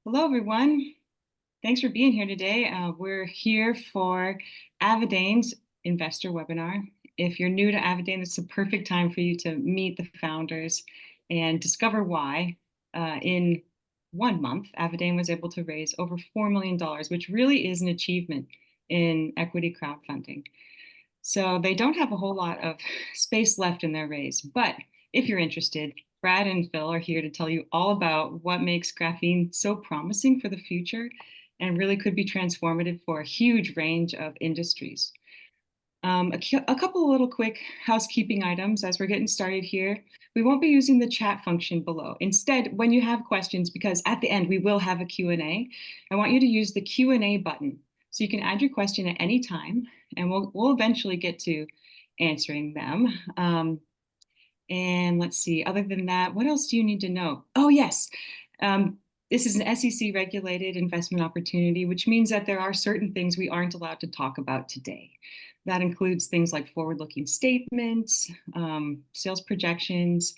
Hello, everyone. Thanks for being here today. We're here for Avadain's investor webinar. If you're new to Avadain, it's a perfect time for you to meet the founders and discover why. In 1 month, Avadain was able to raise over $4 million, which really is an achievement in equity crowdfunding. So they don't have a whole lot of space left in their raise. But if you're interested, Brad and Phil are here to tell you all about what makes graphene so promising for the future and really could be transformative for a huge range of industries. A couple of little quick housekeeping items as we're getting started here. We won't be using the chat function below. Instead, when you have questions, because at the end we will have a Q&A, I want you to use the Q&A button. So you can add your question at any time, and we'll eventually get to answering them. And let's see, other than that, what else do you need to know? Oh, yes. This is an SEC regulated investment opportunity, which means that there are certain things we aren't allowed to talk about today. That includes things like forward-looking statements, sales projections,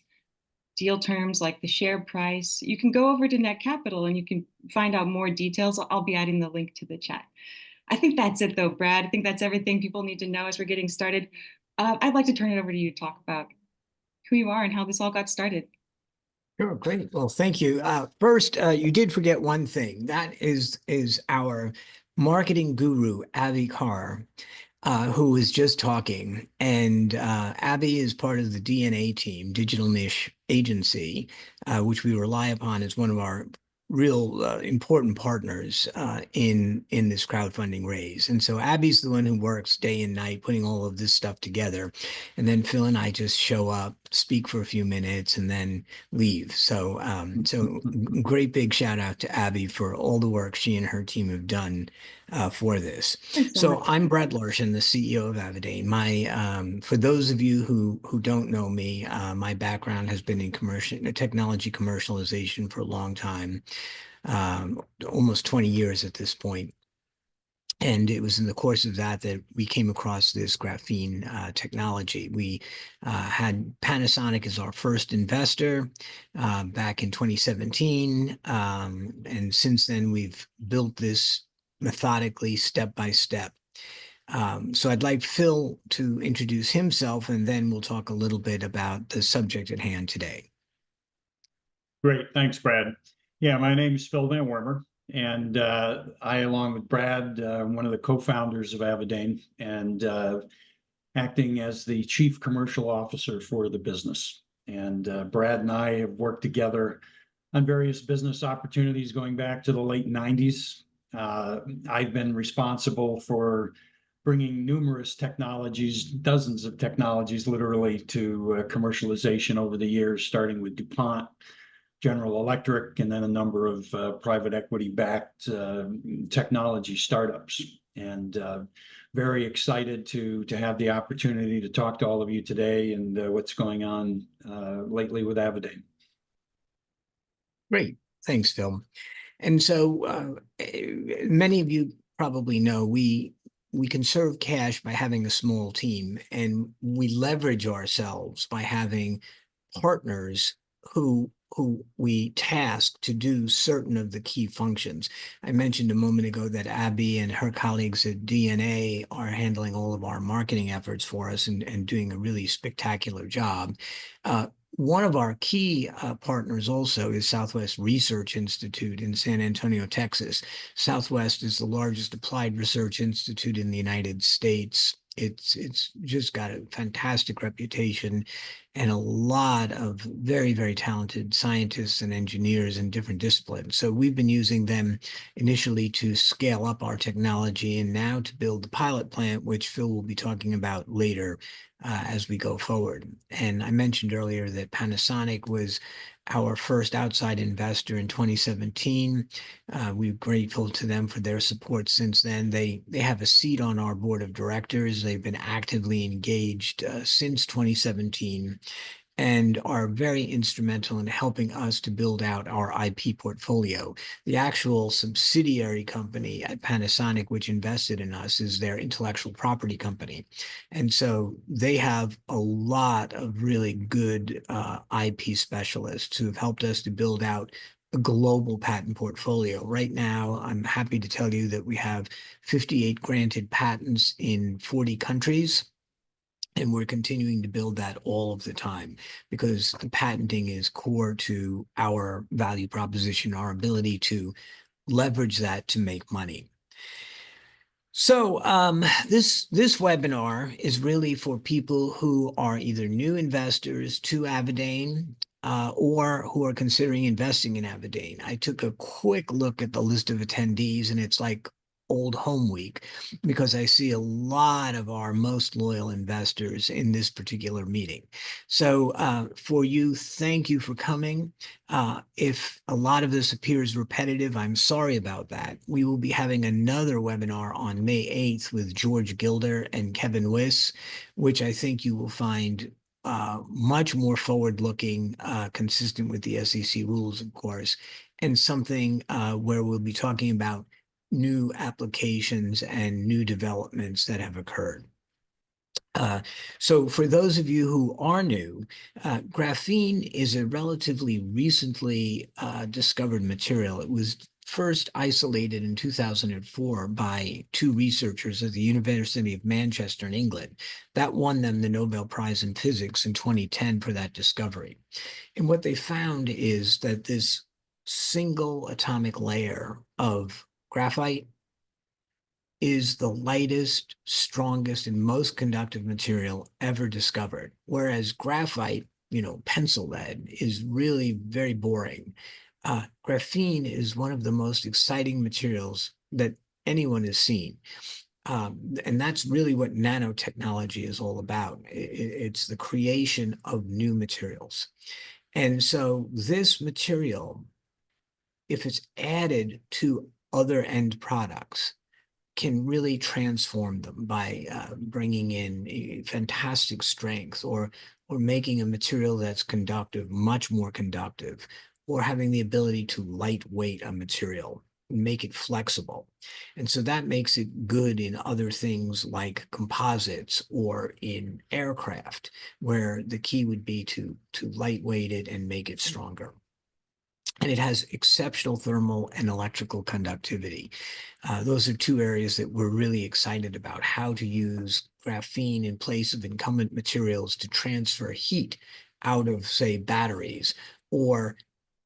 deal terms like the share price. You can go over to Net Capital and you can find out more details. I'll be adding the link to the chat. I think that's it though, Brad. I think that's everything people need to know as we're getting started. I'd like to turn it over to you to talk about who you are and how this all got started. Sure, great. Well, thank you. First, you did forget one thing. That is our marketing guru, Abby Carr, who was just talking. And Abby is part of the DNA team, Digital Niche Agency, which we rely upon as one of our real important partners in this crowdfunding raise. And so Abby's the one who works day and night putting all of this stuff together. And then Phil and I just show up, speak for a few minutes, and then leave. So great big shout out to Abby for all the work she and her team have done for this. Thanks so So much. I'm Brad Larschan, the CEO of Avadain. For those of you who don't know me, my background has been in technology commercialization for a long time, almost 20 years at this point. And it was in the course of that we came across this graphene technology. We had Panasonic as our first investor back in 2017. And since then, we've built this methodically, step by step. So I'd like Phil to introduce himself, and then we'll talk a little bit about the subject at hand today. Great. Thanks, Brad. Yeah, my name is Phil Van Wormer, and I, along with Brad, one of the co-founders of Avadain, and acting as the chief commercial officer for the business. And Brad and I have worked together on various business opportunities going back to the late 90s. I've been responsible for bringing numerous technologies, dozens of technologies literally, to commercialization over the years, starting with DuPont, General Electric, and then a number of private equity-backed technology startups. And very excited to have the opportunity to talk to all of you today and what's going on lately with Avadain. Great. Thanks, Phil. And so many of you probably know we conserve cash by having a small team, and we leverage ourselves by having partners who we task to do certain of the key functions. I mentioned a moment ago that Abby and her colleagues at DNA are handling all of our marketing efforts for us and doing a really spectacular job. One of our key partners also is Southwest Research Institute in San Antonio, Texas. Southwest is the largest applied research institute in the United States. It's just got a fantastic reputation and a lot of very, very talented scientists and engineers in different disciplines. So we've been using them initially to scale up our technology and now to build the pilot plant, which Phil will be talking about later as we go forward. And I mentioned earlier that Panasonic was our first outside investor in 2017. We're grateful to them for their support since then. They have a seat on our board of directors. They've been actively engaged since 2017 and are very instrumental in helping us to build out our IP portfolio. The actual subsidiary company at Panasonic, which invested in us, is their intellectual property company. And so they have a lot of really good IP specialists who have helped us to build out a global patent portfolio. Right now, I'm happy to tell you that we have 58 granted patents in 40 countries. And we're continuing to build that all of the time because the patenting is core to our value proposition, our ability to leverage that to make money. So this webinar is really for people who are either new investors to Avadain or who are considering investing in Avadain. I took a quick look at the list of attendees, and it's like old home week because I see a lot of our most loyal investors in this particular meeting. So for you, thank you for coming. If a lot of this appears repetitive, I'm sorry about that. We will be having another webinar on May 8th with George Gilder and Kevin Wiss, which I think you will find much more forward-looking, consistent with the SEC rules, of course, and something where we'll be talking about new applications and new developments that have occurred. So for those of you who are new, graphene is a relatively recently discovered material. It was first isolated in 2004 by two researchers at the University of Manchester in England. That won them the Nobel Prize in Physics in 2010 for that discovery. And what they found is that this single atomic layer of graphite is the lightest, strongest, and most conductive material ever discovered. Whereas graphite, pencil lead, is really very boring. Graphene is one of the most exciting materials that anyone has seen. And that's really what nanotechnology is all about. It's the creation of new materials. And so this material, if it's added to other end products, can really transform them by bringing in a fantastic strength or making a material that's conductive much more conductive, or having the ability to lightweight a material, make it flexible. And so that makes it good in other things like composites or in aircraft, where the key would be to lightweight it and make it stronger. And it has exceptional thermal and electrical conductivity. Those are two areas that we're really excited about, how to use graphene in place of incumbent materials to transfer heat out of, say, batteries, or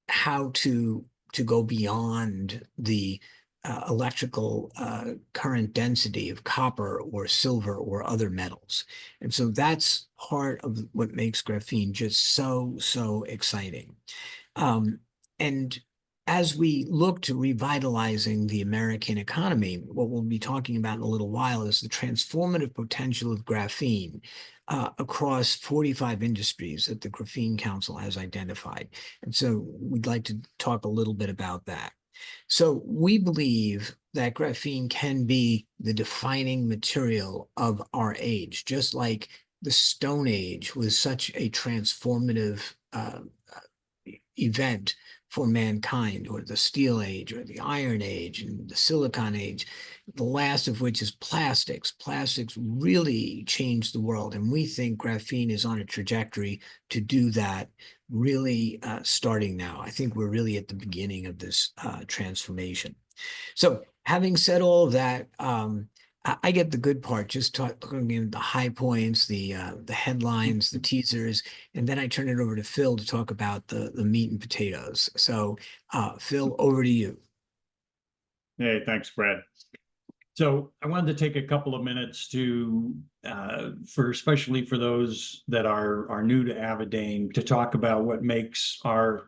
how to go beyond the electrical current density of copper or silver or other metals. And so that's part of what makes graphene just so exciting. And as we look to revitalizing the American economy, what we'll be talking about in a little while is the transformative potential of graphene across 45 industries that the Graphene Council has identified. And so we'd like to talk a little bit about that. So we believe that graphene can be the defining material of our age, just like the Stone Age was such a transformative event for mankind, or the Steel Age, or the Iron Age, and the Silicon Age, the last of which is plastics. Plastics really changed the world, and we think graphene is on a trajectory to do that, really starting now. I think we're really at the beginning of this transformation. So having said all of that, I get the good part, just talking in the high points, the headlines, the teasers, and then I turn it over to Phil to talk about the meat and potatoes. So Phil, over to you. Hey, thanks, Brad. So I wanted to take a couple of minutes to, especially for those that are new to Avadain, to talk about what makes our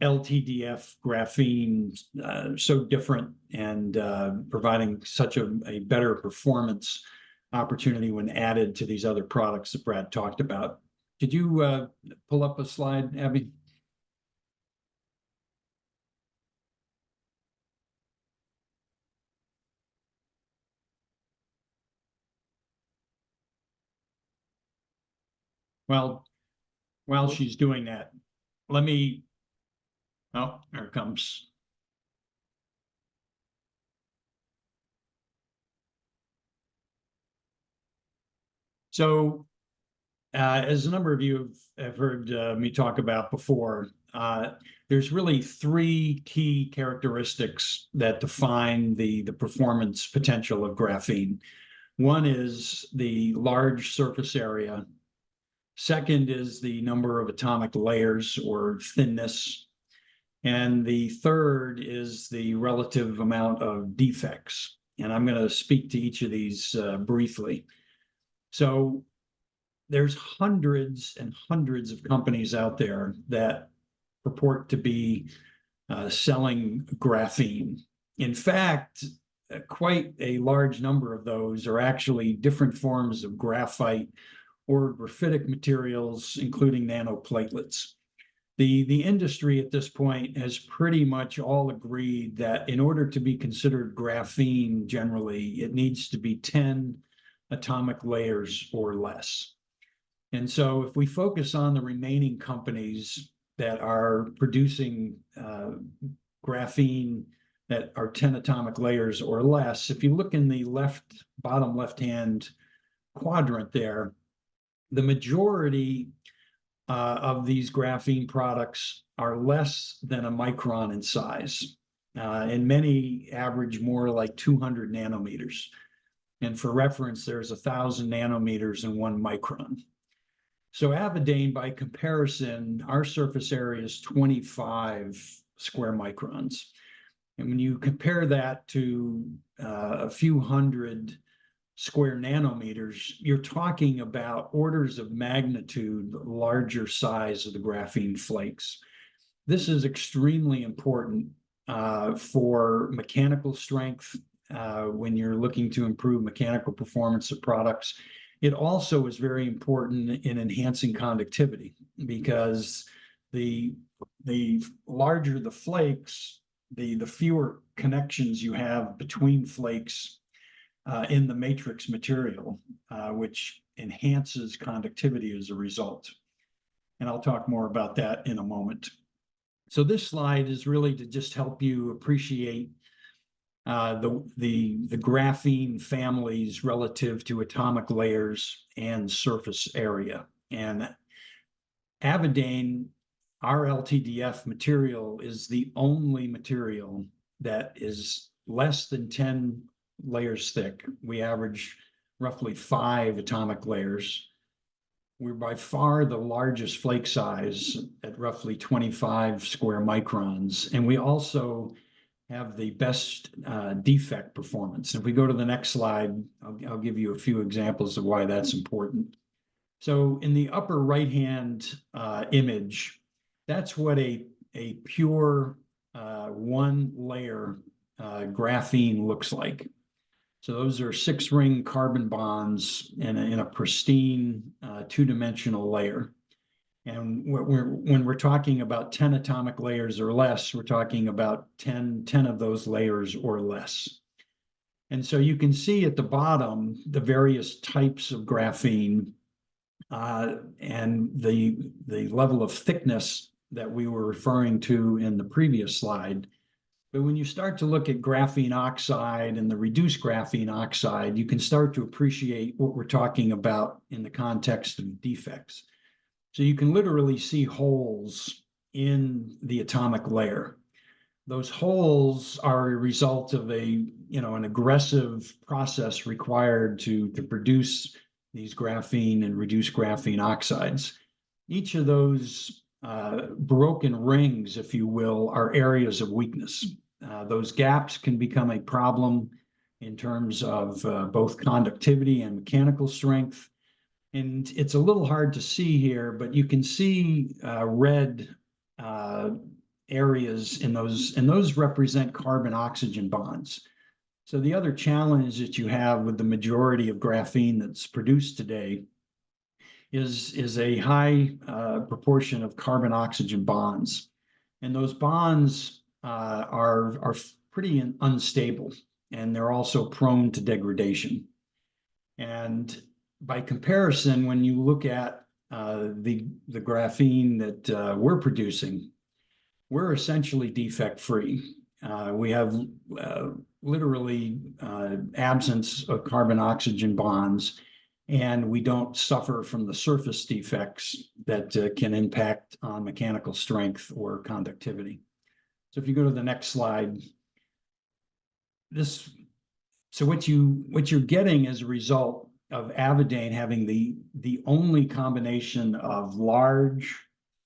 LTDF graphene so different and providing such a better performance opportunity when added to these other products that Brad talked about. Could you pull up a slide, Abby? Well, while she's doing that, let me, oh, there it comes. So as a number of you have heard me talk about before, there's really three key characteristics that define the performance potential of graphene. One is the large surface area. Second is the number of atomic layers or thinness. And the third is the relative amount of defects. And I'm going to speak to each of these briefly. So there's hundreds and hundreds of companies out there that purport to be selling graphene. In fact, quite a large number of those are actually different forms of graphite or graphitic materials, including nanoplatelets. The industry at this point has pretty much all agreed that in order to be considered graphene generally, it needs to be 10 atomic layers or less. And so if we focus on the remaining companies that are producing graphene that are 10 atomic layers or less, if you look in the bottom left-hand quadrant there, the majority of these graphene products are less than a micron in size, and many average more like 200 nanometers. And for reference, there's 1,000 nanometers in 1 micron. So Avadain, by comparison, our surface area is 25 square microns. And when you compare that to a few hundred square nanometers, you're talking about orders of magnitude larger size of the graphene flakes. This is extremely important for mechanical strength when you're looking to improve mechanical performance of products. It also is very important in enhancing conductivity because the larger the flakes, the fewer connections you have between flakes in the matrix material, which enhances conductivity as a result. And I'll talk more about that in a moment. So this slide is really to just help you appreciate the graphene families relative to atomic layers and surface area. And Avadain, our LTDF material, is the only material that is less than 10 layers thick. We average roughly 5 atomic layers. We're by far the largest flake size at roughly 25 square microns. And we also have the best defect performance. If we go to the next slide, I'll give you a few examples of why that's important. So in the upper right-hand image, that's what a pure one-layer graphene looks like. So those are 6-ring carbon bonds in a pristine two-dimensional layer. And when we're talking about 10 atomic layers or less, we're talking about 10 of those layers or less. And so you can see at the bottom the various types of graphene and the level of thickness that we were referring to in the previous slide. But when you start to look at graphene oxide and the reduced graphene oxide, you can start to appreciate what we're talking about in the context of defects. So you can literally see holes in the atomic layer. Those holes are a result of an aggressive process required to produce these graphene and reduced graphene oxides. Each of those broken rings, if you will, are areas of weakness. Those gaps can become a problem in terms of both conductivity and mechanical strength. And it's a little hard to see here, but you can see red areas in those, and those represent carbon-oxygen bonds. So the other challenge that you have with the majority of graphene that's produced today is a high proportion of carbon-oxygen bonds. And those bonds are pretty unstable, and they're also prone to degradation. And by comparison, when you look at the graphene that we're producing, we're essentially defect-free. We have literally absence of carbon-oxygen bonds, and we don't suffer from the surface defects that can impact on mechanical strength or conductivity. So if you go to the next slide, so what you're getting as a result of Avadain having the only combination of large,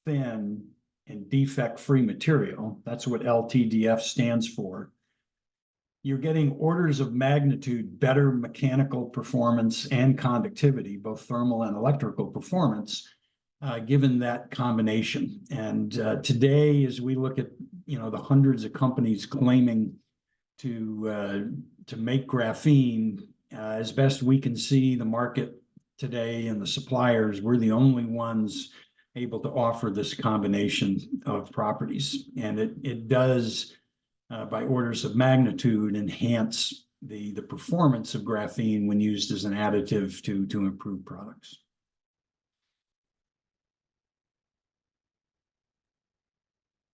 thin, and defect-free material, that's what LTDF stands for. You're getting orders of magnitude better mechanical performance and conductivity, both thermal and electrical performance, given that combination. And today, as we look at the hundreds of companies claiming to make graphene, as best we can see the market today and the suppliers, we're the only ones able to offer this combination of properties. And it does, by orders of magnitude, enhance the performance of graphene when used as an additive to improve products.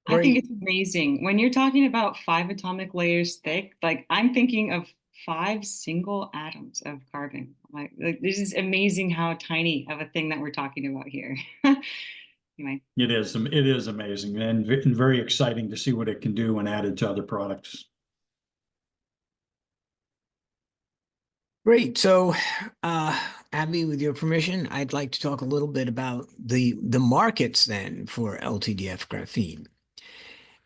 I think it's amazing. When you're talking about 5 atomic layers thick, like I'm thinking of 5 single atoms of carbon. Like this is amazing how tiny of a thing that we're talking about here. Anyway. It is amazing and very exciting to see what it can do when added to other products. Great. So, Abby, with your permission, I'd like to talk a little bit about the markets then for LTDF graphene.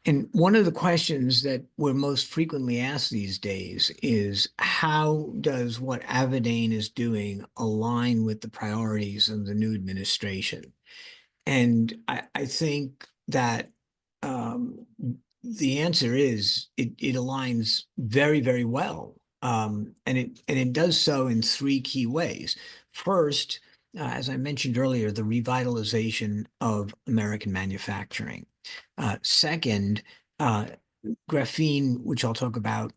And one of the questions that we're most frequently asked these days is, how does what Avadain is doing align with the priorities of the new administration? And I think that the answer is it aligns very, very well. And it does so in 3 key ways. First, as I mentioned earlier, the revitalization of American manufacturing. Second, graphene, which I'll talk about,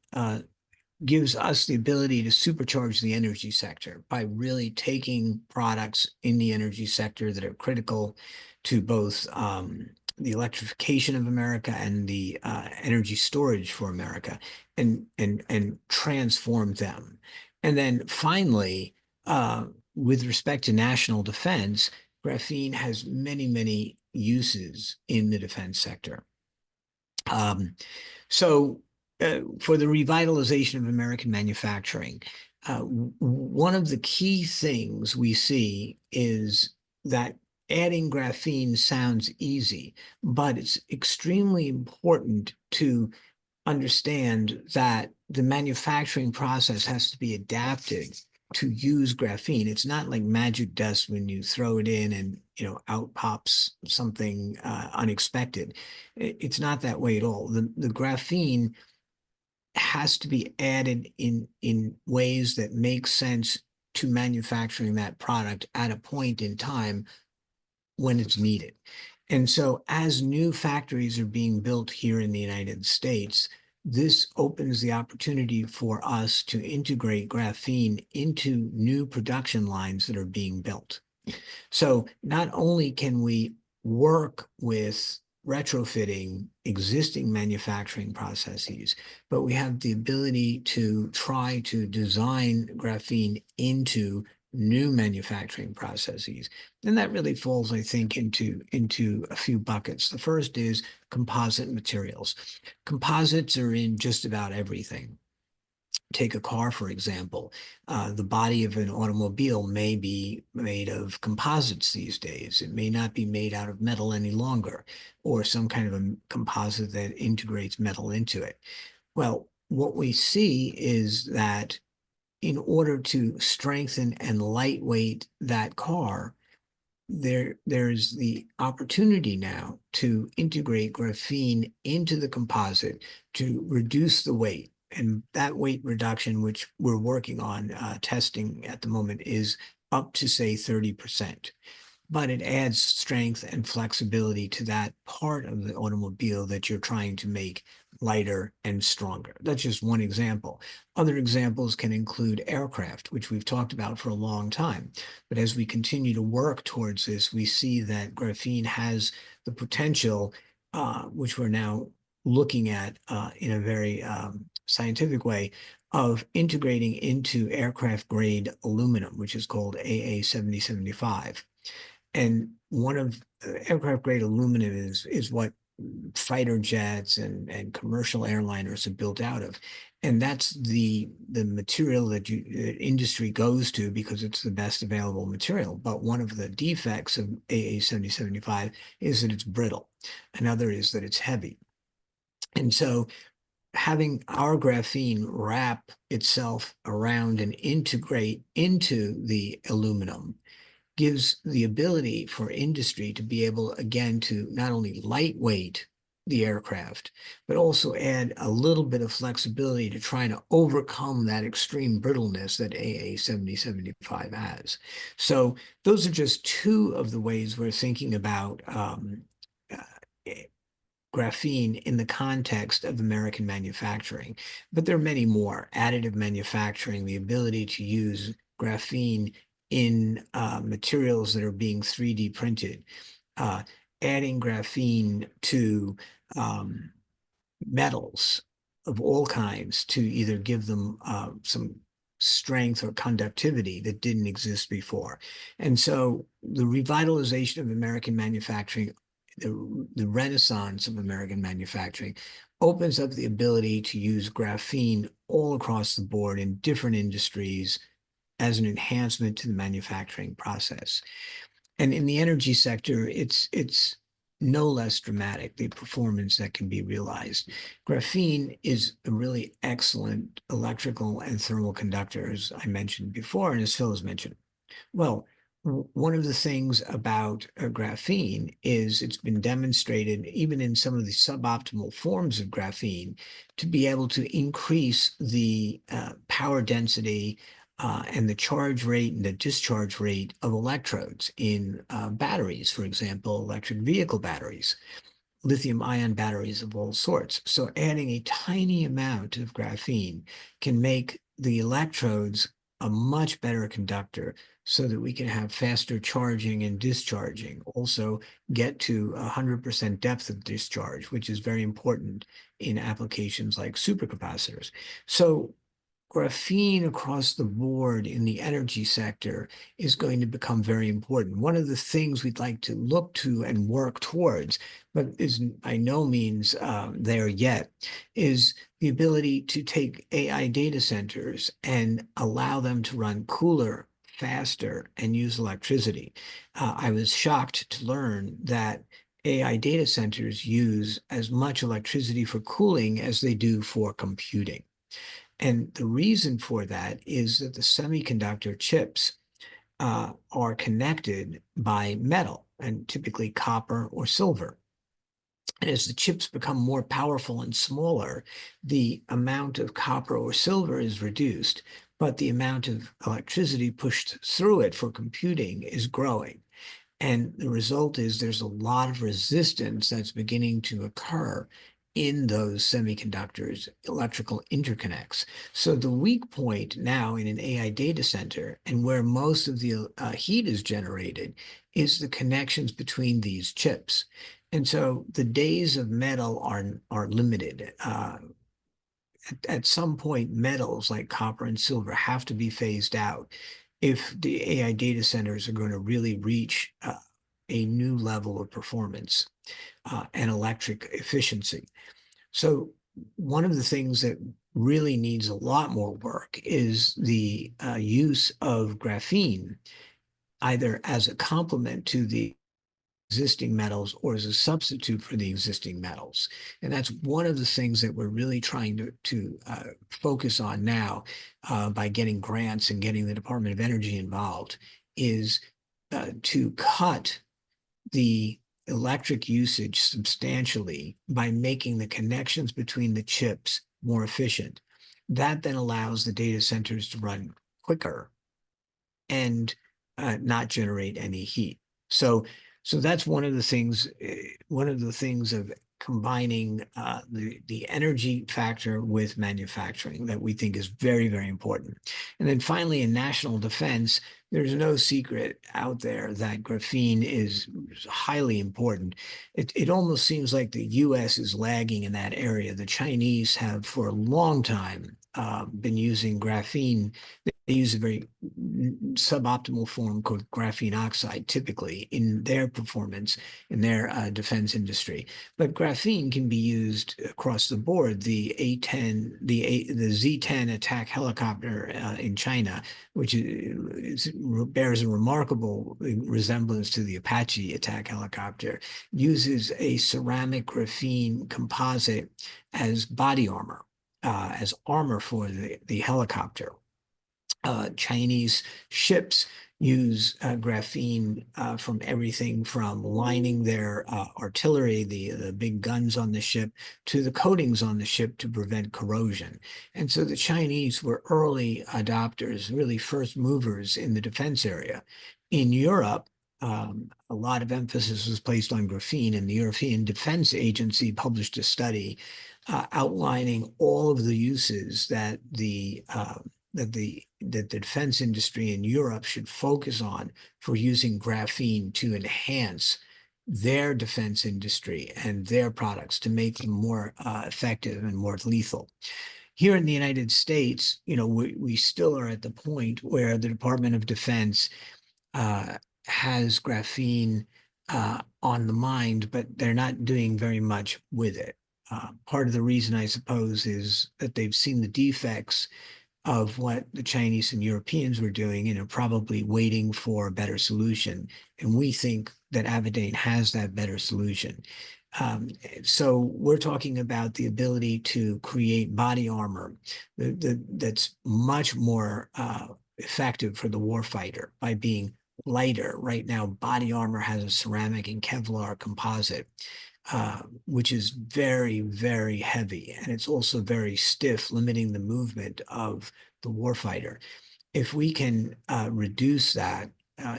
gives us the ability to supercharge the energy sector by really taking products in the energy sector that are critical to both the electrification of America and the energy storage for America, and transform them. And then finally, with respect to national defense, graphene has many, many uses in the defense sector. So for the revitalization of American manufacturing, one of the key things we see is that adding graphene sounds easy, but it's extremely important to understand that the manufacturing process has to be adapted to use graphene. It's not like magic dust when you throw it in and out pops something unexpected. It's not that way at all. The graphene has to be added in ways that make sense to manufacturing that product at a point in time when it's needed. And so as new factories are being built here in the United States, this opens the opportunity for us to integrate graphene into new production lines that are being built. So not only can we work with retrofitting existing manufacturing processes, but we have the ability to try to design graphene into new manufacturing processes. And that really falls, I think, into a few buckets. The first is composite materials. Composites are in just about everything. Take a car, for example. The body of an automobile may be made of composites these days. It may not be made out of metal any longer, or some kind of a composite that integrates metal into it. Well, what we see is that in order to strengthen and lightweight that car, there's the opportunity now to integrate graphene into the composite to reduce the weight. And that weight reduction, which we're working on testing at the moment, is up to, say, 30%. But it adds strength and flexibility to that part of the automobile that you're trying to make lighter and stronger. That's just one example. Other examples can include aircraft, which we've talked about for a long time. But as we continue to work towards this, we see that graphene has the potential, which we're now looking at in a very scientific way, of integrating into aircraft grade aluminum, which is called AA7075. And one of aircraft grade aluminum is what fighter jets and commercial airliners are built out of. And that's the material that industry goes to because it's the best available material. But one of the defects of AA7075 is that it's brittle. Another is that it's heavy. And so having our graphene wrap itself around and integrate into the aluminum gives the ability for industry to be able, again, to not only lightweight the aircraft, but also add a little bit of flexibility to try to overcome that extreme brittleness that AA7075 has. So those are just two of the ways we're thinking about uh, graphene in the context of American manufacturing. But there are many more. Additive manufacturing, the ability to use graphene in materials that are being 3D printed, adding graphene to metals of all kinds to either give them some strength or conductivity that didn't exist before. And so the revitalization of American manufacturing, the renaissance of American manufacturing, opens up the ability to use graphene all across the board in different industries as an enhancement to the manufacturing process. And in the energy sector, it's no less dramatic, the performance that can be realized. Graphene is a really excellent electrical and thermal conductor, as I mentioned before, and as Phil has mentioned. Well, one of the things about graphene is it's been demonstrated, even in some of the suboptimal forms of graphene, to be able to increase the power density and the charge rate and the discharge rate of electrodes in batteries, for example, electric vehicle batteries, lithium-ion batteries of all sorts. So adding a tiny amount of graphene can make the electrodes a much better conductor so that we can have faster charging and discharging. Also get to 100% depth of discharge, which is very important in applications like supercapacitors. So graphene across the board in the energy sector is going to become very important. One of the things we'd like to look to and work towards, but is by no means there yet, is the ability to take AI data centers and allow them to run cooler, faster, and use electricity. I was shocked to learn that AI data centers use as much electricity for cooling as they do for computing. And the reason for that is that the semiconductor chips are connected by metal, and typically copper or silver. And as the chips become more powerful and smaller, the amount of copper or silver is reduced, but the amount of electricity pushed through it for computing is growing. And the result is there's a lot of resistance that's beginning to occur in those semiconductors, electrical interconnects. So the weak point now in an AI data center and where most of the heat is generated is the connections between these chips. And so the days of metal are limited. At some point, metals like copper and silver have to be phased out if the AI data centers are going to really reach a new level of performance and electric efficiency. So one of the things that really needs a lot more work is the use of graphene, either as a complement to the existing metals or as a substitute for the existing metals. And that's one of the things that we're really trying to focus on now by getting grants and getting the Department of Energy involved, is to cut the electric usage substantially by making the connections between the chips more efficient. That then allows the data centers to run quicker and not generate any heat. So that's one of the things. One of the things of combining the energy factor with manufacturing that we think is very, very important. And then finally, in national defense, there's no secret out there that graphene is highly important. It almost seems like the U.S. is lagging in that area. The Chinese have for a long time been using graphene. They use a very suboptimal form called graphene oxide, typically in their performance, in their defense industry. But graphene can be used across the board. The the Z-10 attack helicopter in China, which bears a remarkable resemblance to the Apache attack helicopter, uses a ceramic graphene composite as body armor, as armor for the helicopter. Chinese ships use graphene from everything from lining their artillery, the big guns on the ship, to the coatings on the ship to prevent corrosion. And so the Chinese were early adopters, really first movers in the defense area. In Europe, a lot of emphasis was placed on graphene, and the European Defense Agency published a study outlining all of the uses that the defense industry in Europe should focus on for using graphene to enhance their defense industry and their products to make them more effective and more lethal. Here in the United States, we still are at the point where the Department of Defense has graphene on the mind, but they're not doing very much with it. Part of the reason, I suppose, is that they've seen the defects of what the Chinese and Europeans were doing and are probably waiting for a better solution. And we think that Avadain has that better solution. So we're talking about the ability to create body armor that's much more effective for the warfighter by being lighter. Right now, body armor has a ceramic and Kevlar composite, which is very, very heavy. And it's also very stiff, limiting the movement of the warfighter. If we can reduce that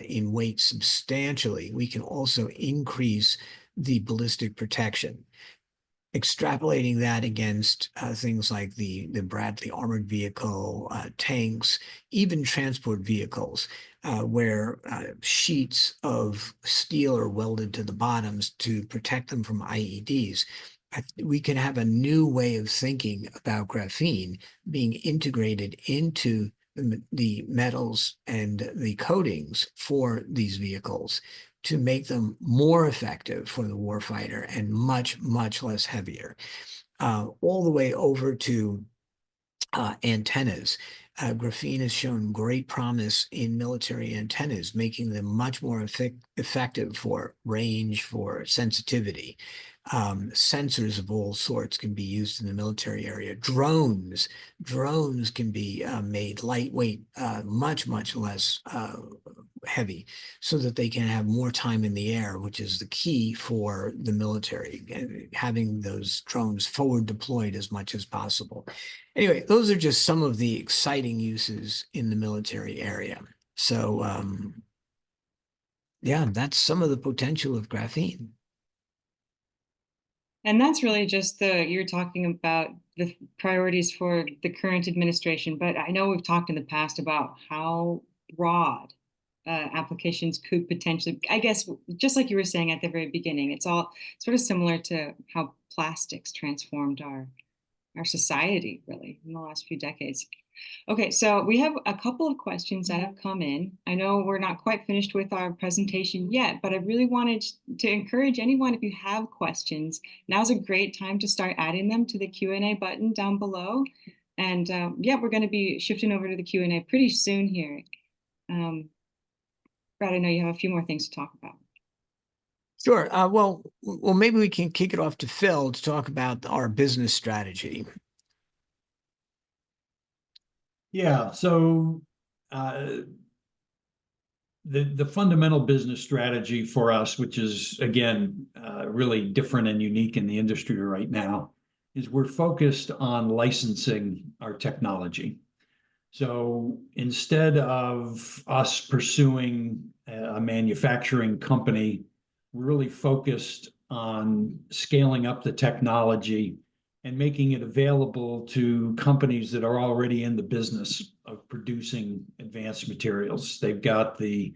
in weight substantially, we can also increase the ballistic protection. Extrapolating that against things like the Bradley armored vehicle, tanks, even transport vehicles, where sheets of steel are welded to the bottoms to protect them from IEDs. We can have a new way of thinking about graphene being integrated into the metals and the coatings for these vehicles to make them more effective for the warfighter and much, much less heavier, all the way over to antennas. Graphene has shown great promise in military antennas, making them much more effective for range, for sensitivity. Sensors of all sorts can be used in the military area. Drones can be made lightweight, much, much less heavy, so that they can have more time in the air, which is the key for the military, having those drones forward deployed as much as possible. Anyway, those are just some of the exciting uses in the military area. So yeah, that's some of the potential of graphene. And that's really just you're talking about the priorities for the current administration, but I know we've talked in the past about how broad applications could potentially, I guess, just like you were saying at the very beginning, it's all sort of similar to how plastics transformed our society really in the last few decades. Okay, so we have a couple of questions that have come in. I know we're not quite finished with our presentation yet, but I really wanted to encourage anyone, if you have questions, now's a great time to start adding them to the Q&A button down below. And yeah, we're going to be shifting over to the Q&A pretty soon here. Brad, I know you have a few more things to talk about. Sure. Well, maybe we can kick it off to Phil to talk about our business strategy. Yeah, so the fundamental business strategy for us, which is, again, really different and unique in the industry right now, is we're focused on licensing our technology. So instead of us pursuing a manufacturing company, we're really focused on scaling up the technology and making it available to companies that are already in the business of producing advanced materials. They've got the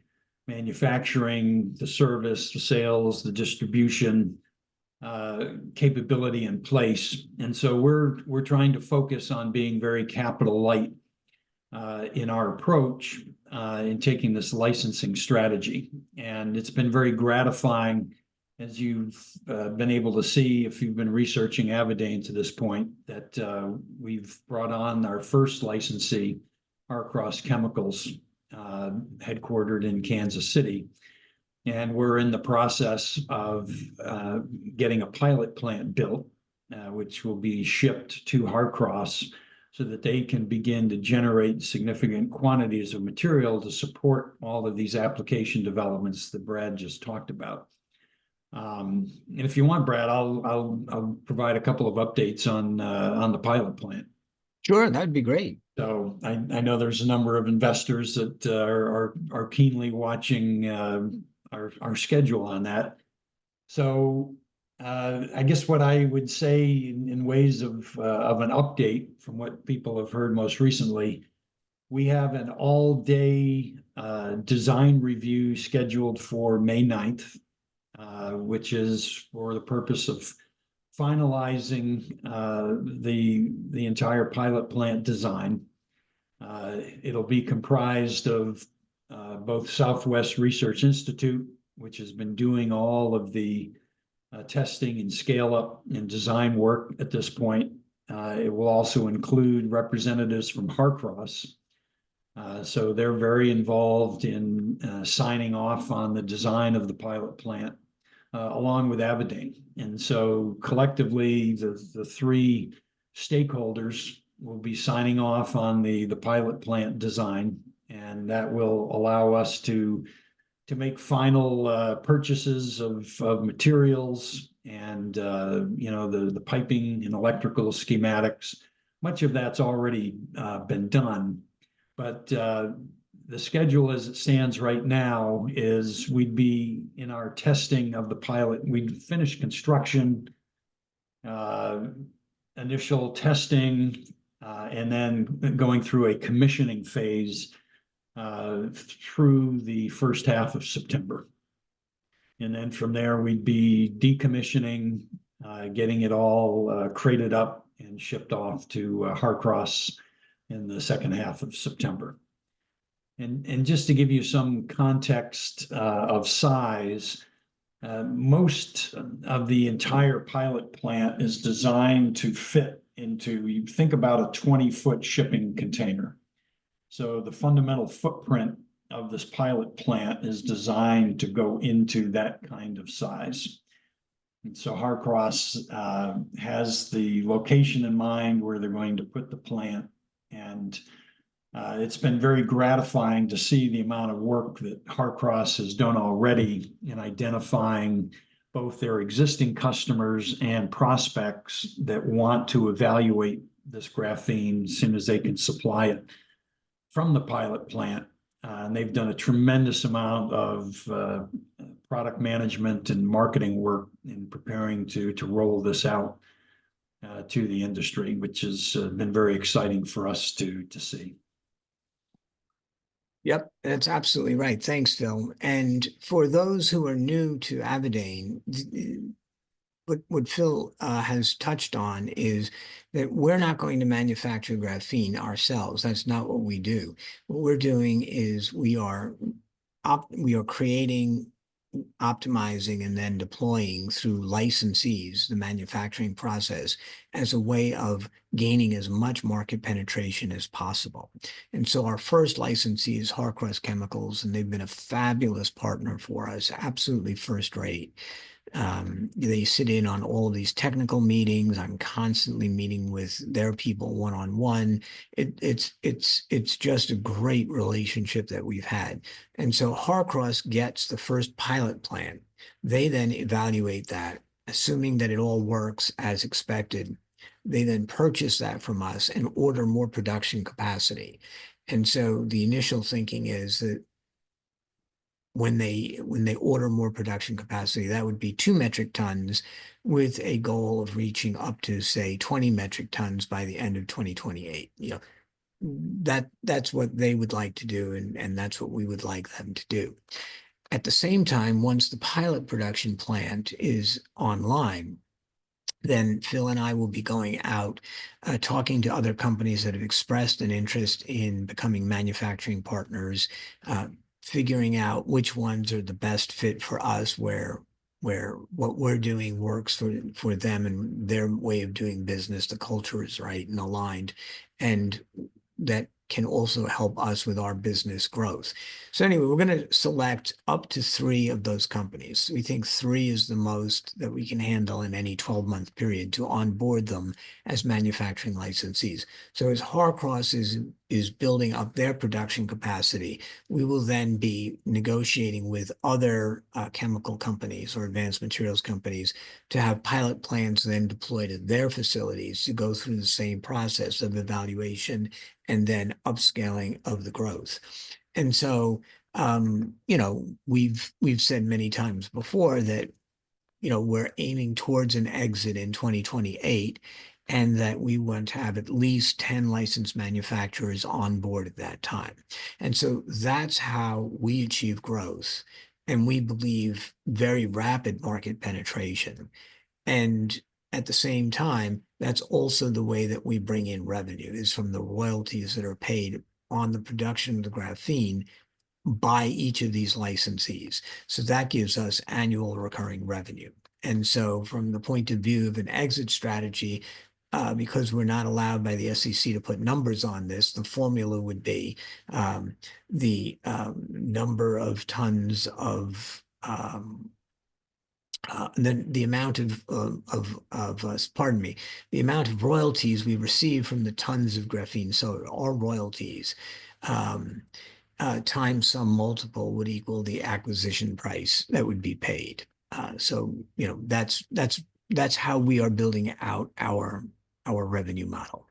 manufacturing, the service, the sales, the distribution, capability in place. And so we're trying to focus on being very capital light in our approach in taking this licensing strategy. And it's been very gratifying, as you've been able to see if you've been researching Avadain to this point, that we've brought on our first licensee, Harcross Chemicals, headquartered in Kansas City. And we're in the process of getting a pilot plant built, which will be shipped to Harcross so that they can begin to generate significant quantities of material to support all of these application developments that Brad just talked about. And if you want, Brad, I'll provide a couple of updates on the pilot plant. Sure, that'd be great. So I know there's a number of investors that are keenly watching our schedule on that. So I guess what I would say in ways of an update from what people have heard most recently, we have an all-day design review scheduled for May 9th, which is for the purpose of finalizing the entire pilot plant design. It'll be comprised of both Southwest Research Institute, which has been doing all of the testing and scale up and design work at this point. It will also include representatives from Harcross. So they're very involved in signing off on the design of the pilot plant, along with Avadain. And so collectively, the three stakeholders will be signing off on the pilot plant design, and that will allow us to make final purchases of materials and the piping and electrical schematics. Much of that's already been done, but the schedule as it stands right now is we'd be in our testing of the pilot. We'd finish construction, initial testing, and then going through a commissioning phase through the first half of September. And then from there, we'd be decommissioning, getting it all crated up and shipped off to Harcross in the second half of September. And just to give you some context of size, most of the entire pilot plant is designed to fit into, you think about a 20-foot shipping container. So the fundamental footprint of this pilot plant is designed to go into that kind of size. And so Harcross has the location in mind where they're going to put the plant. And it's been very gratifying to see the amount of work that Harcross has done already in identifying both their existing customers and prospects that want to evaluate this graphene as soon as they can supply it from the pilot plant. And they've done a tremendous amount of product management and marketing work in preparing to roll this out to the industry, which has been very exciting for us to see. Yep, that's absolutely right. Thanks, Phil. And for those who are new to Avadain, what Phil has touched on is that we're not going to manufacture graphene ourselves. That's not what we do. What we're doing is we are creating, optimizing, and then deploying through licensees the manufacturing process as a way of gaining as much market penetration as possible. And so our first licensee is Harcross Chemicals, and they've been a fabulous partner for us, absolutely first rate. They sit in on all of these technical meetings. I'm constantly meeting with their people one-on-one. It's just a great relationship that we've had. And so Harcross gets the first pilot plant. They then evaluate that, assuming that it all works as expected. They then purchase that from us and order more production capacity. And so the initial thinking is that when they order more production capacity, that would be 2 metric tons with a goal of reaching up to, say, 20 metric tons by the end of 2028. That's what they would like to do, and that's what we would like them to do. At the same time, once the pilot production plant is online, then Phil and I will be going out, talking to other companies that have expressed an interest in becoming manufacturing partners, uh, figuring out which ones are the best fit for us, where what we're doing works for them and their way of doing business. The culture is right and aligned, and that can also help us with our business growth. So anyway, we're going to select up to 3 of those companies. We think 3 is the most that we can handle in any 12-month period to onboard them as manufacturing licensees. So as Harcross is building up their production capacity, we will then be negotiating with other chemical companies or advanced materials companies to have pilot plans then deployed at their facilities to go through the same process of evaluation and then upscaling of the growth. And so, we've said many times before that, we're aiming towards an exit in 2028, and that we want to have at least 10 licensed manufacturers on board at that time. And so that's how we achieve growth. And we believe very rapid market penetration. And at the same time, that's also the way that we bring in revenue, is from the royalties that are paid on the production of the graphene by each of these licensees. So that gives us annual recurring revenue. And so from the point of view of an exit strategy, because we're not allowed by the SEC to put numbers on this, the formula would be the number of tons of then the amount the amount of royalties we receive from the tons of graphene. So our royalties times some multiple would equal the acquisition price that would be paid. So that's how we are building out our revenue model.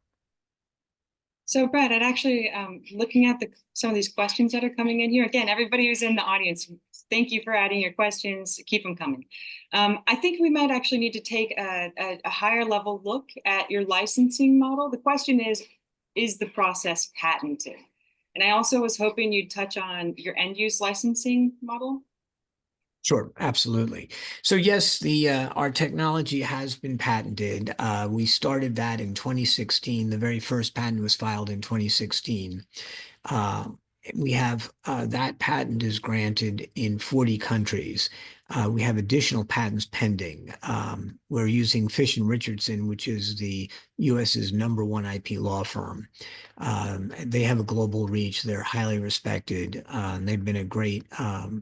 So Brad, I'd actually, looking at some of these questions that are coming in here, again, everybody who's in the audience, thank you for adding your questions, keep them coming. I think we might actually need to take a higher level look at your licensing model. The question is the process patented? And I also was hoping you'd touch on your end use licensing model. Sure, absolutely. So yes, our technology has been patented. We started that in 2016. The very first patent was filed in 2016. Uh, we have that patent is granted in 40 countries. We have additional patents pending. We're using Fish and Richardson, which is the US's #1 IP law firm. They have a global reach. They're highly respected. They've been a great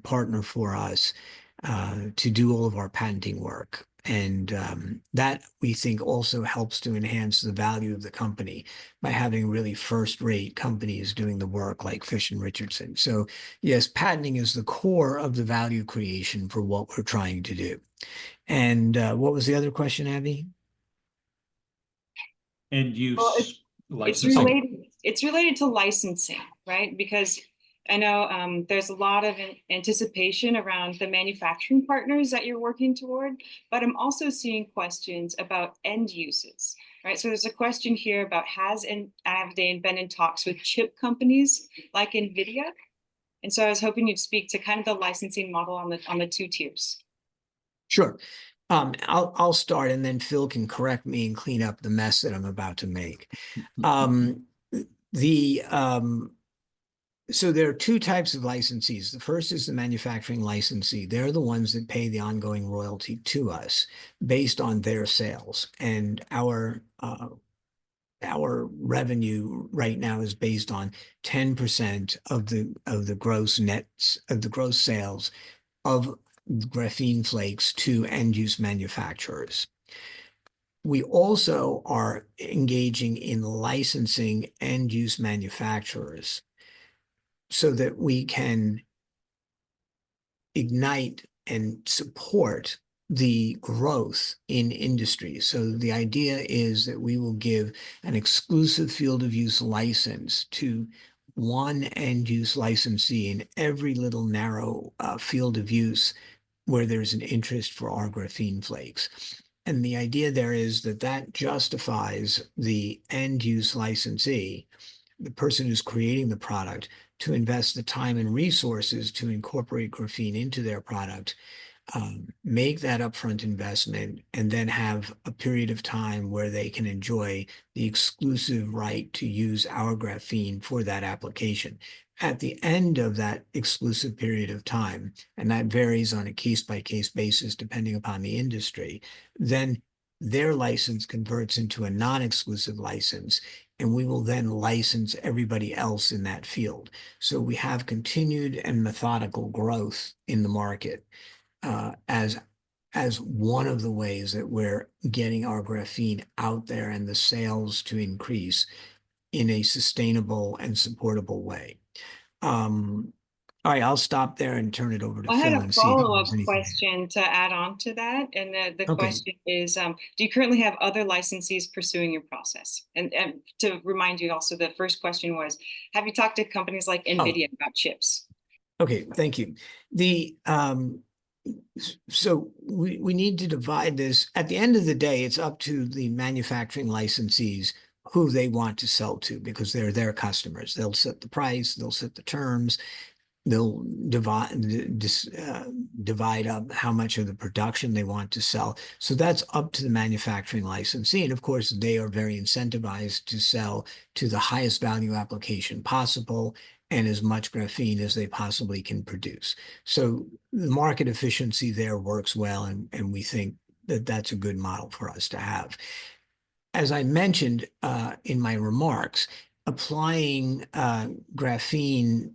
partner for us to do all of our patenting work. And that we think also helps to enhance the value of the company by having really first-rate companies doing the work like Fish and Richardson. So yes, patenting is the core of the value creation for what we're trying to do. And what was the other question, Abby? End Well, use it's licensing. related to licensing, right? Because I know there's a lot of anticipation around the manufacturing partners that you're working toward, but I'm also seeing questions about end uses, right? So there's a question here about has Avadain been in talks with chip companies like NVIDIA? And so I was hoping you'd speak to kind of the licensing model on the 2 tiers. Sure. I'll start, and then Phil can correct me and clean up the mess that I'm about to make. So there are 2 types of licensees. The first is the manufacturing licensee. They're the ones that pay the ongoing royalty to us based on their sales. And our revenue right now is based on 10% of the gross nets of the gross sales of graphene flakes to end use manufacturers. We also are engaging in licensing end use manufacturers so that we can ignite and support the growth in industry. So the idea is that we will give an exclusive field of use license to one end use licensee in every little narrow field of use where there's an interest for our graphene flakes. And the idea there is that justifies the end use licensee the person who's creating the product to invest the time and resources to incorporate graphene into their product, make that upfront investment, and then have a period of time where they can enjoy the exclusive right to use our graphene for that application. At the end of that exclusive period of time, and that varies on a case-by-case basis depending upon the industry, then their license converts into a non-exclusive license, and we will then license everybody else in that field. So we have continued and methodical growth in the market as one of the ways that we're getting our graphene out there and the sales to increase in a sustainable and supportable way. All right, I'll stop there and turn it over to I had Phil a and see if follow-up there's anything. question to add on to that, and the Okay. question is, do you currently have other licensees pursuing your process? And to remind you also, the first question was, have you talked to companies like NVIDIA about chips? Okay, thank you. So we need to divide this. At the end of the day, it's up to the manufacturing licensees who they want to sell to, because they're their customers. They'll set the price, they'll set the terms, they'll divide up how much of the production they want to sell. So that's up to the manufacturing licensee. And of course, they are very incentivized to sell to the highest value application possible and as much graphene as they possibly can produce. So the market efficiency there works well, and we think that that's a good model for us to have. As I mentioned in my remarks, applying graphene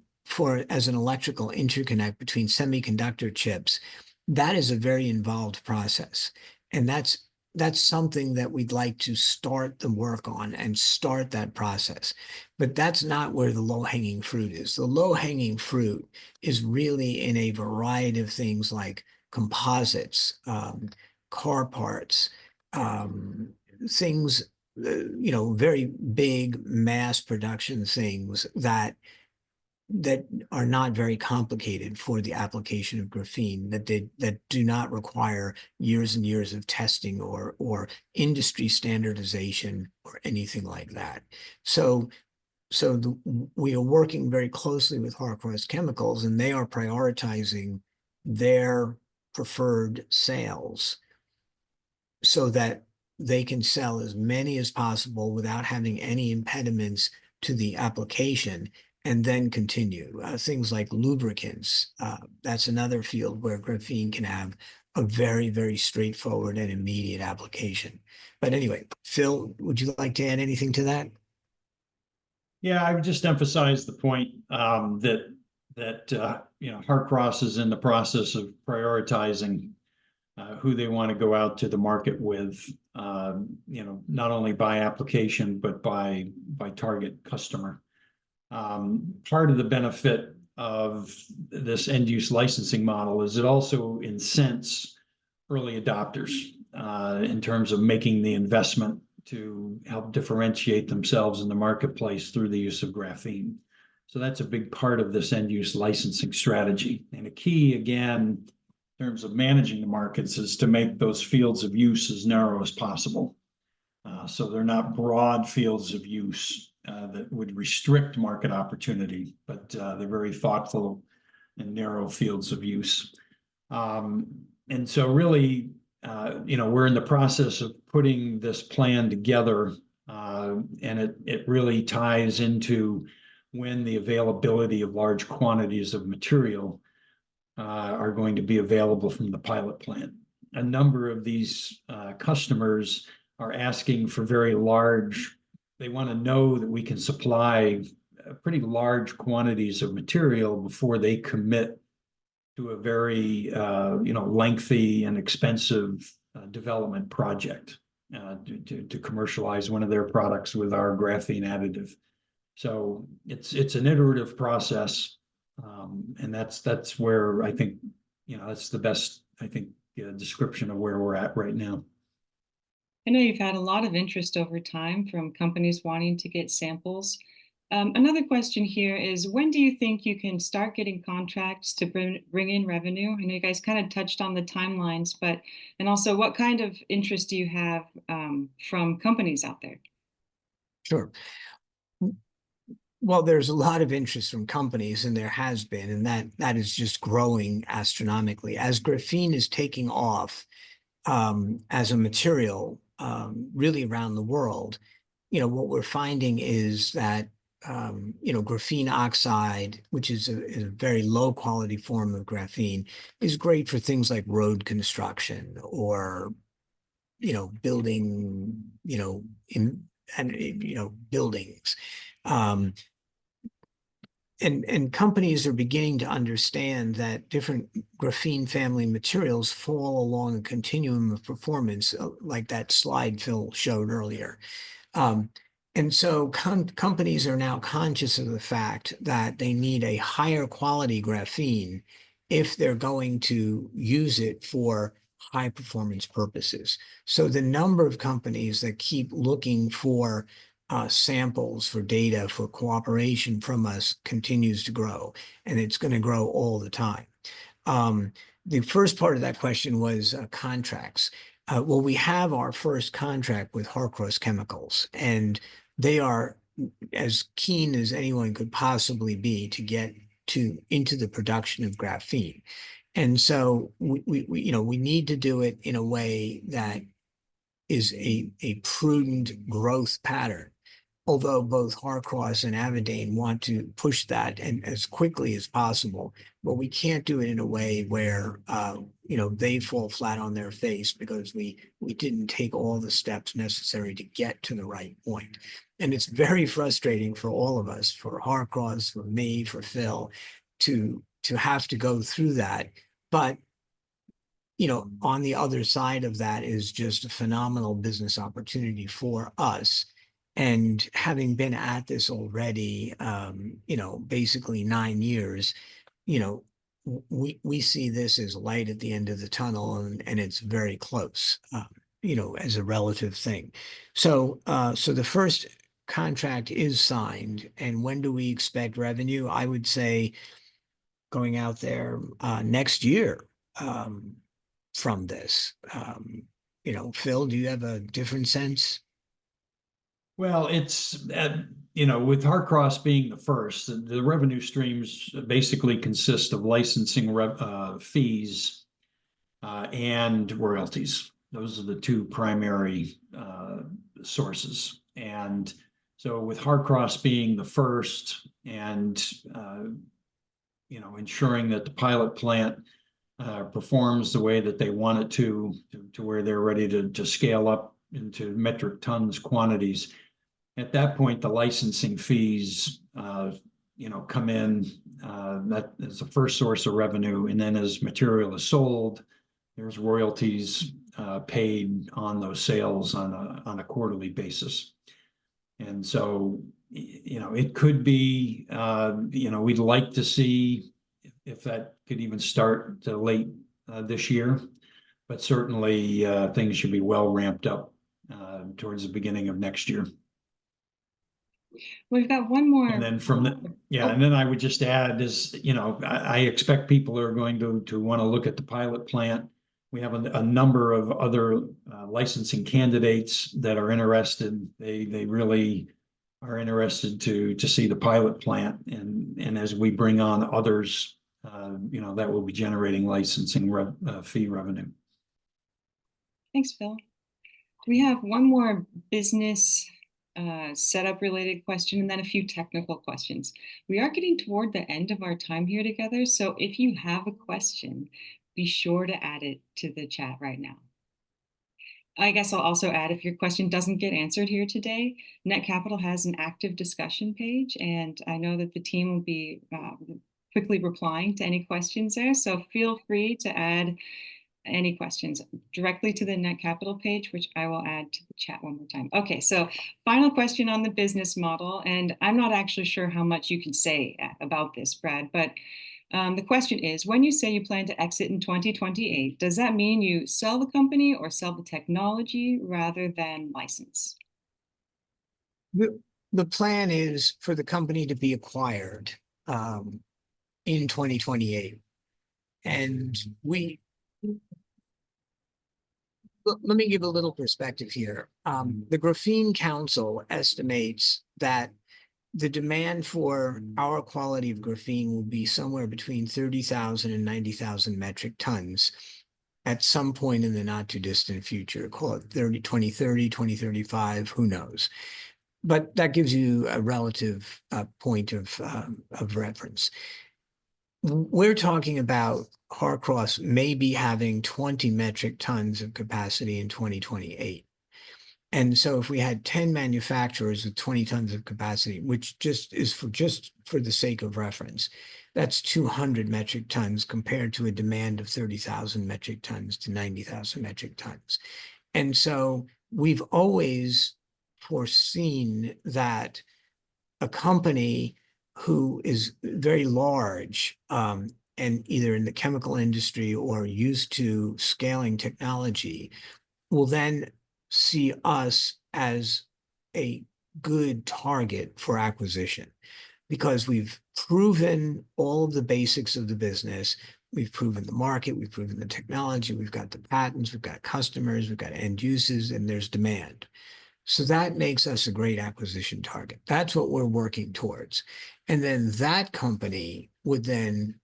as an electrical interconnect between semiconductor chips, that is a very involved process. And that's something that we'd like to start the work on and start that process. But that's not where the low-hanging fruit is. The low-hanging fruit is really in a variety of things like composites, car parts, things, very big mass production things that are not very complicated for the application of graphene, that do not require years and years of testing or industry standardization or anything like that. So we are working very closely with Harcross Chemicals, and they are prioritizing their preferred sales so that they can sell as many as possible without having any impediments to the application, and then continue. Things like lubricants, that's another field where graphene can have a very, very straightforward and immediate application. But anyway, Phil, would you like to add anything to that? Yeah, I would just emphasize the point that Harcross is in the process of prioritizing who they want to go out to the market with, not only by application, but by target customer. Part of the benefit of this end-use licensing model is it also incents early adopters in terms of making the investment to help differentiate themselves in the marketplace through the use of graphene. So that's a big part of this end-use licensing strategy. And a key, again, in terms of managing the markets, is to make those fields of use as narrow as possible. So they're not broad fields of use that would restrict market opportunity, but they're very thoughtful and narrow fields of use. And so really, we're in the process of putting this plan together, and it really ties into when the availability of large quantities of material are going to be available from the pilot plant. A number of these customers are asking for very large, they want to know that we can supply pretty large quantities of material before they commit to a very lengthy and expensive development project to commercialize one of their products with our graphene additive. So it's an iterative process, and that's where I think that's the best description of where we're at right now. I know you've had a lot of interest over time from companies wanting to get samples. Another question here is, when do you think you can start getting contracts to bring in revenue? I know you guys kind of touched on the timelines, and also what kind of interest do you have from companies out there? Sure. Well, there's a lot of interest from companies, and there has been, and that is just growing astronomically. As graphene is taking off as a material really around the world, what we're finding is that graphene oxide, which is a very low quality form of graphene, is great for things like road construction or building, buildings. Um, and companies are beginning to understand that different graphene family materials fall along a continuum of performance, like that slide Phil showed earlier. Um, and so companies are now conscious of the fact that they need a higher quality graphene if they're going to use it for high performance purposes. So the number of companies that keep looking for samples, for data, for cooperation from us continues to grow, and it's going to grow all the time. Um, the first part of that question was contracts. Well, we have our first contract with Harcross Chemicals, and they are as keen as anyone could possibly be to get into the production of graphene. And so we need to do it in a way that is a prudent growth pattern, although both Harcross and Avadain want to push that and as quickly as possible. But we can't do it in a way where they fall flat on their face because we didn't take all the steps necessary to get to the right point. And it's very frustrating for all of us, for Harcross, for me, for Phil, to have to go through that. But on the other side of that is just a phenomenal business opportunity for us. And having been at this already, basically 9 years, we see this as light at the end of the tunnel, and it's very close, as a relative thing. So the first contract is signed, and when do we expect revenue? I would say going out there next year. From this. Phil, do you have a different sense? Well, it's with Harcross being the first, the revenue streams basically consist of licensing fees and royalties. Those are the two primary sources. And so with Harcross being the first, and ensuring that the pilot plant performs the way that they want it to where they're ready to scale up into metric tons quantities. At that point, the licensing fees, come in. That is the first source of revenue, and then as material is sold, there's royalties paid on those sales on a quarterly basis. And so, it could be, we'd like to see if that could even start late this year, but certainly things should be well ramped up towards the beginning of next year. We've got one more. And then and then I would just add is, I expect people are going to want to look at the pilot plant. We have a number of other licensing candidates that are interested. They really are interested to see the pilot plant, and as we bring on others, that will be generating licensing fee revenue. Thanks, Phil. We have one more business setup related question and then a few technical questions. We are getting toward the end of our time here together, so if you have a question, be sure to add it to the chat right now. I guess I'll also add, if your question doesn't get answered here today, Net Capital has an active discussion page, and I know that the team will be quickly replying to any questions there. So feel free to add any questions directly to the Net Capital page, which I will add to the chat one more time. Okay, so final question on the business model, and I'm not actually sure how much you can say about this, Brad, but the question is, when you say you plan to exit in 2028, does that mean you sell the company or sell the technology rather than license? The plan is for the company to be acquired in 2028. And let me give a little perspective here. The Graphene Council estimates that the demand for our quality of graphene will be somewhere between 30,000 and 90,000 metric tons at some point in the not too distant future. Call it 2030, 2035, who knows? But that gives you a relative point of reference. We're talking about Harcross maybe having 20 metric tons of capacity in 2028. And so if we had 10 manufacturers with 20 tons of capacity, which just for the sake of reference, that's 200 metric tons compared to a demand of 30,000 metric tons to 90,000 metric tons. And so we've always foreseen that a company who is very large and either in the chemical industry or used to scaling technology will then see us as a good target for acquisition because we've proven all of the basics of the business. We've proven the market, we've proven the technology, we've got the patents, we've got customers, we've got end users, and there's demand. So that makes us a great acquisition target. That's what we're working towards. And then that company would then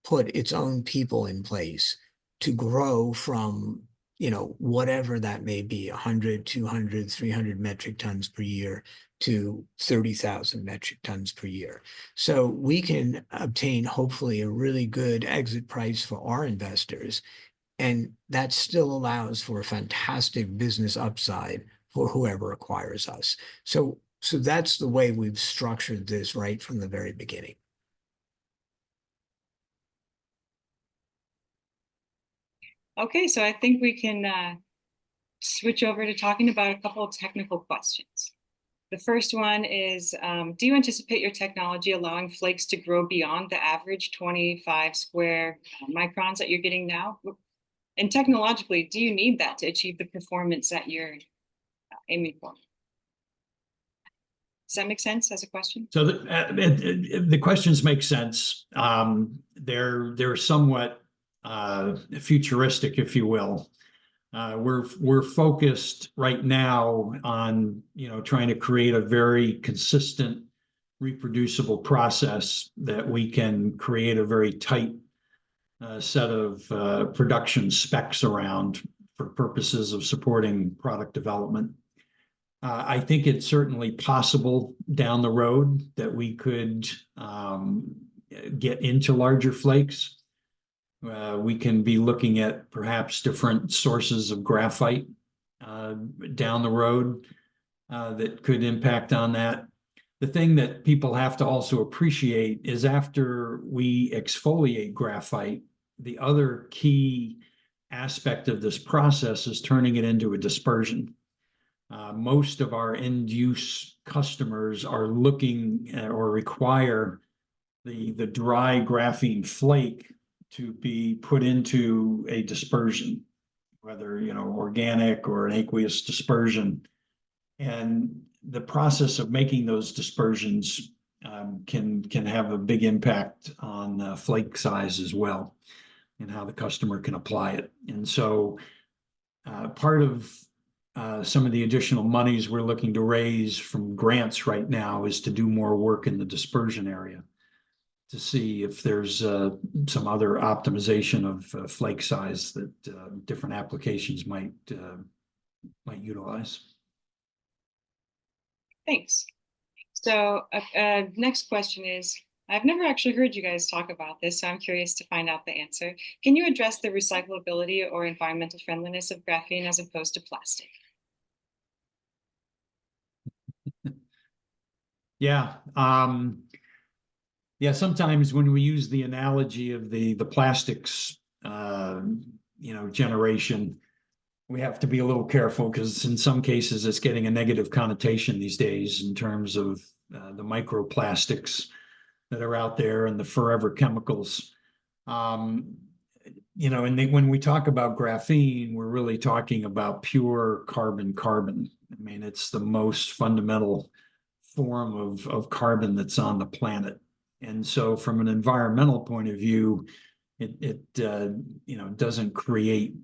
put its own people in place to grow from, whatever that may be, 100, 200, 300 metric tons per year to 30,000 metric tons per year. So we can obtain hopefully a really good exit price for our investors. And that still allows for a fantastic business upside for whoever acquires us. So that's the way we've structured this right from the very beginning. Okay, so I think we can switch over to talking about a couple of technical questions. The first one is, do you anticipate your technology allowing flakes to grow beyond the average 25 square microns that you're getting now? And technologically, do you need that to achieve the performance that you're aiming for? Does that make sense as a question? So the questions make sense. They're somewhat futuristic, if you will. We're focused right now on trying to create a very consistent, reproducible process that we can create a very tight set of production specs around for purposes of supporting product development. I think it's certainly possible down the road that we could get into larger flakes. We can be looking at perhaps different sources of graphite down the road that could impact on that. The thing that people have to also appreciate is after we exfoliate graphite, the other key aspect of this process is turning it into a dispersion. Most of our end use customers are looking at or require the dry graphene flake to be put into a dispersion, whether organic or an aqueous dispersion. And the process of making those dispersions can have a big impact on flake size as well and how the customer can apply it. And so part of some of the additional monies we're looking to raise from grants right now is to do more work in the dispersion area to see if there's some other optimization of flake size that different applications might utilize. Thanks. So next question is, I've never actually heard you guys talk about this, so I'm curious to find out the answer. Can you address the recyclability or environmental friendliness of graphene as opposed to plastic? Yeah. Yeah, sometimes when we use the analogy of the plastics, generation, we have to be a little careful because in some cases it's getting a negative connotation these days in terms of the microplastics that are out there and the forever chemicals. And when we talk about graphene, we're really talking about pure carbon. I mean, it's the most fundamental form of carbon that's on the planet. And so from an environmental point of view, it doesn't create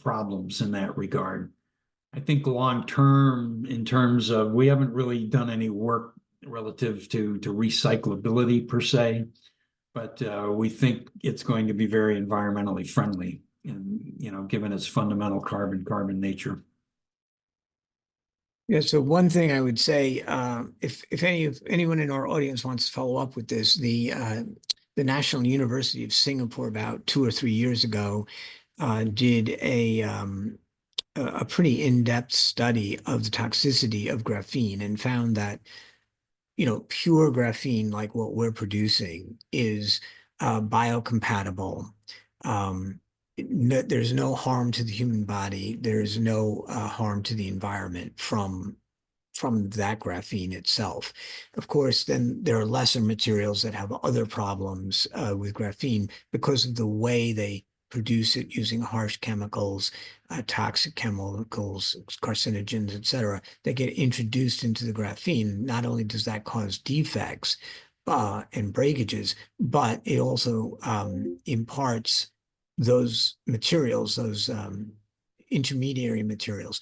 problems in that regard. I think long term, in terms of, we haven't really done any work relative to recyclability per se, but we think it's going to be very environmentally friendly, and given its fundamental carbon nature. Yeah, so one thing I would say, if anyone in our audience wants to follow up with this, the National University of Singapore about 2 or 3 years ago did a pretty in-depth study of the toxicity of graphene and found that pure graphene, like what we're producing, is biocompatible. There's no harm to the human body. There's no harm to the environment from that graphene itself. Of course, then there are lesser materials that have other problems with graphene because of the way they produce it using harsh chemicals, toxic chemicals, carcinogens, etc., that get introduced into the graphene. Not only does that cause defects and breakages, but it also imparts those materials, those intermediary materials,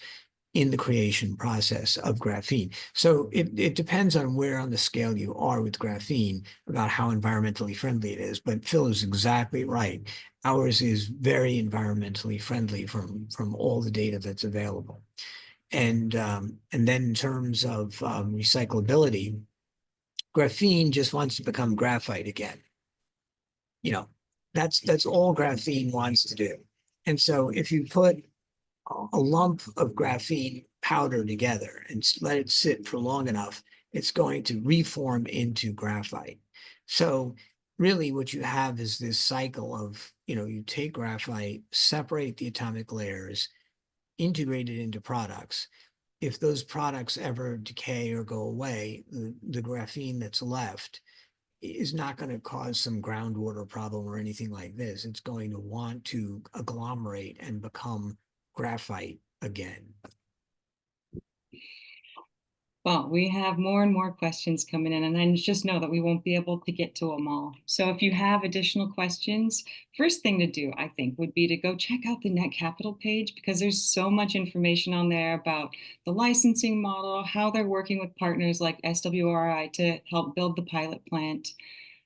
in the creation process of graphene. So it depends on where on the scale you are with graphene about how environmentally friendly it is. But Phil is exactly right. Ours is very environmentally friendly from all the data that's available. And then in terms of recyclability, graphene just wants to become graphite again. That's all graphene wants to do. And so if you put a lump of graphene powder together and let it sit for long enough, it's going to reform into graphite. So really what you have is this cycle of, you take graphite, separate the atomic layers, integrate it into products. If those products ever decay or go away, the graphene that's left is not going to cause some groundwater problem or anything like this. It's going to want to agglomerate and become graphite again. Well, we have more and more questions coming in, and then just know that we won't be able to get to them all. So if you have additional questions, first thing to do, I think, would be to go check out the Net Capital page, because there's so much information on there about the licensing model, how they're working with partners like SWRI to help build the pilot plant.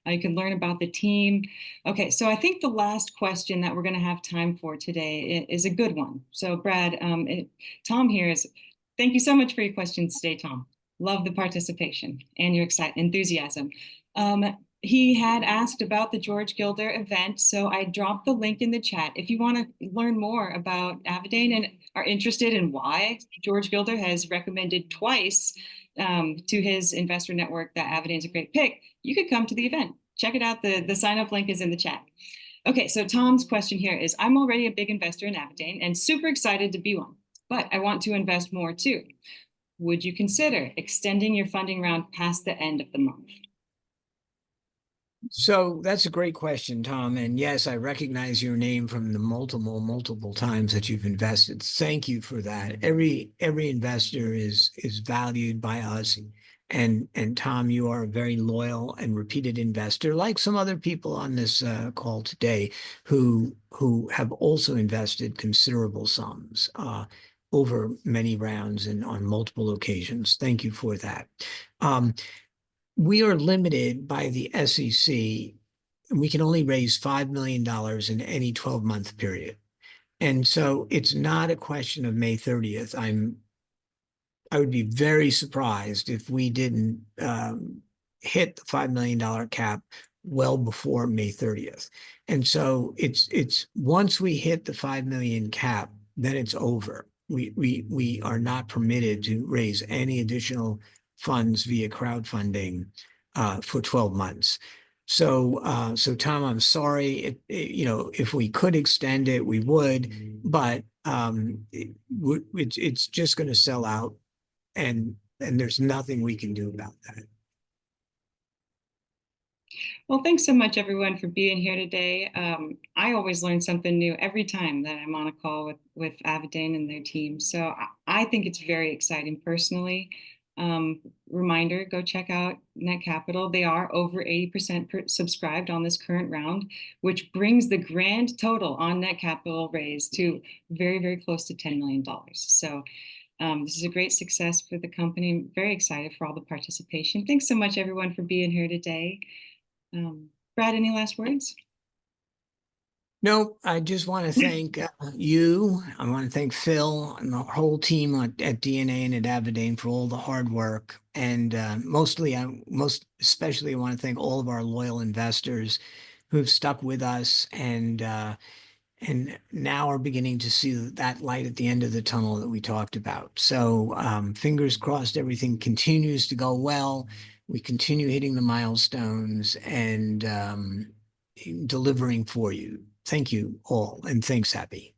You can learn about the team. Okay, so I think the last question that we're going to have time for today is a good one. So Brad, Tom here is, thank you so much for your questions today, Tom. Love the participation and your enthusiasm. He had asked about the George Gilder event, so I dropped the link in the chat. If you want to learn more about Avadain and are interested in why George Gilder has recommended twice to his investor network that Avadain's a great pick, you could come to the event. Check it out. The sign up link is in the chat. Okay, so Tom's question here is, I'm already a big investor in Avadain and super excited to be one, but I want to invest more too. Would you consider extending your funding round past the end of the month? So that's a great question, Tom. And yes, I recognize your name from the multiple times that you've invested. Thank you for that. Every investor is valued by us. And Tom, you are a very loyal and repeated investor, like some other people on this call today who have also invested considerable sums over many rounds and on multiple occasions. Thank you for that. We are limited by the SEC, and we can only raise $5 million in any 12-month period. And so it's not a question of May 30th. I would be very surprised if we didn't hit the $5 million cap well before May 30th. And so it's once we hit the 5 million cap, then it's over. We are not permitted to raise any additional funds via crowdfunding for 12 months. So Tom, I'm sorry. If we could extend it, we would, but it's just going to sell out, and there's nothing we can do about that. Well, thanks so much, everyone, for being here today. I always learn something new every time that I'm on a call with Avadain and their team. So I think it's very exciting personally. Reminder, go check out Net Capital. They are over 80% subscribed on this current round, which brings the grand total on Net Capital raised to very, very close to $10 million. So This is a great success for the company. I'm very excited for all the participation. Thanks so much, everyone, for being here today. Brad, any last words? No, I just want to thank you. I want to thank Phil and the whole team at DNA and at Avadain for all the hard work. And most especially, I want to thank all of our loyal investors who've stuck with us and now are beginning to see that light at the end of the tunnel that we talked about. So fingers crossed, everything continues to go well. We continue hitting the milestones and delivering for you. Thank you all, and thanks, Happy.